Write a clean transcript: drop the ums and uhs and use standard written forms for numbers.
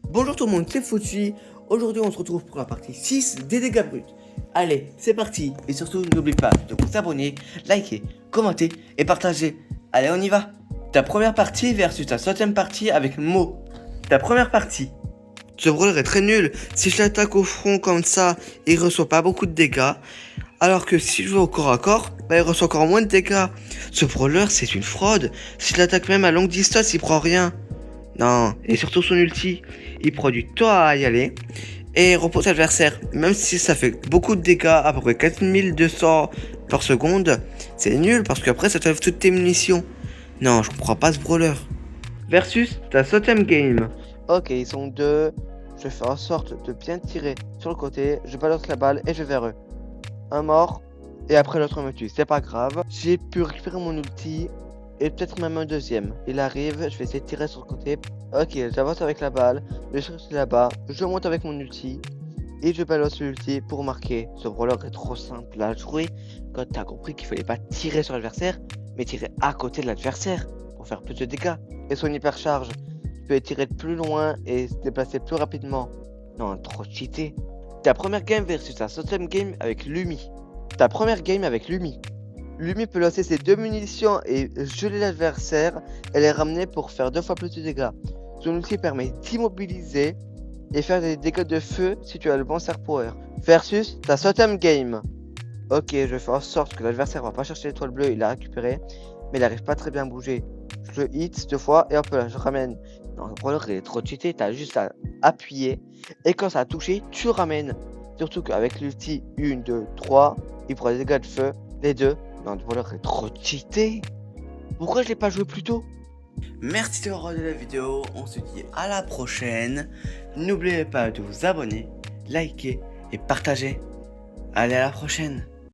Bonjour tout le monde, c'est Foutu. Aujourd'hui on se retrouve pour la partie 6 des dégâts bruts. Allez, c'est parti. Et surtout n'oublie pas de vous abonner, liker, commenter et partager. Allez, on y va. Ta première partie versus ta 7ème partie avec Mo. Ta première partie. Ce brawler est très nul. Si je l'attaque au front comme ça, il reçoit pas beaucoup de dégâts. Alors que si je vais au corps à corps, il reçoit encore moins de dégâts. Ce brawler c'est une fraude. Si je l'attaque même à longue distance, il prend rien. Non, et surtout son ulti, il prend du temps à y aller et repose l'adversaire. Même si ça fait beaucoup de dégâts, à peu près 4200 par seconde, c'est nul parce qu'après ça t'enlève toutes tes munitions. Non, je comprends pas ce brawler. Versus ta 7ème game. Ok, ils sont deux. Je fais en sorte de bien tirer sur le côté, je balance la balle et je vais vers eux. Un mort, et après l'autre me tue, c'est pas grave. J'ai pu récupérer mon ulti. Et peut-être même un deuxième. Il arrive, je vais essayer de tirer sur le côté. Ok, j'avance avec la balle, je cherche là-bas, je monte avec mon ulti. Et je balance l'ulti pour marquer. Ce brawler est trop simple à jouer quand t'as compris qu'il fallait pas tirer sur l'adversaire, mais tirer à côté de l'adversaire pour faire plus de dégâts. Et son hypercharge, tu peux tirer de plus loin et se déplacer plus rapidement. Non, trop cheaté. Ta première game versus ta 7ème game avec Lumi. Ta première game avec Lumi. Lumi peut lancer ses deux munitions et geler l'adversaire et les ramener pour faire 2 fois plus de dégâts. Son ulti permet d'immobiliser et faire des dégâts de feu si tu as le bon star power. Versus ta 7ème game. Ok, je fais en sorte que l'adversaire va pas chercher l'étoile bleue, il l'a récupéré, mais il arrive pas très bien à bouger. Je le hit 2 fois et hop là, je ramène. Non, le brawler il est trop cheaté, t'as juste à appuyer et quand ça a touché, tu ramènes. Surtout qu'avec l'ulti 1, 2, 3, il prend des dégâts de feu, les deux. Non, le brawler est trop cheaté. Pourquoi je l'ai pas joué plus tôt? Merci d'avoir regardé la vidéo. On se dit à la prochaine. N'oubliez pas de vous abonner, liker et partager. Allez, à la prochaine.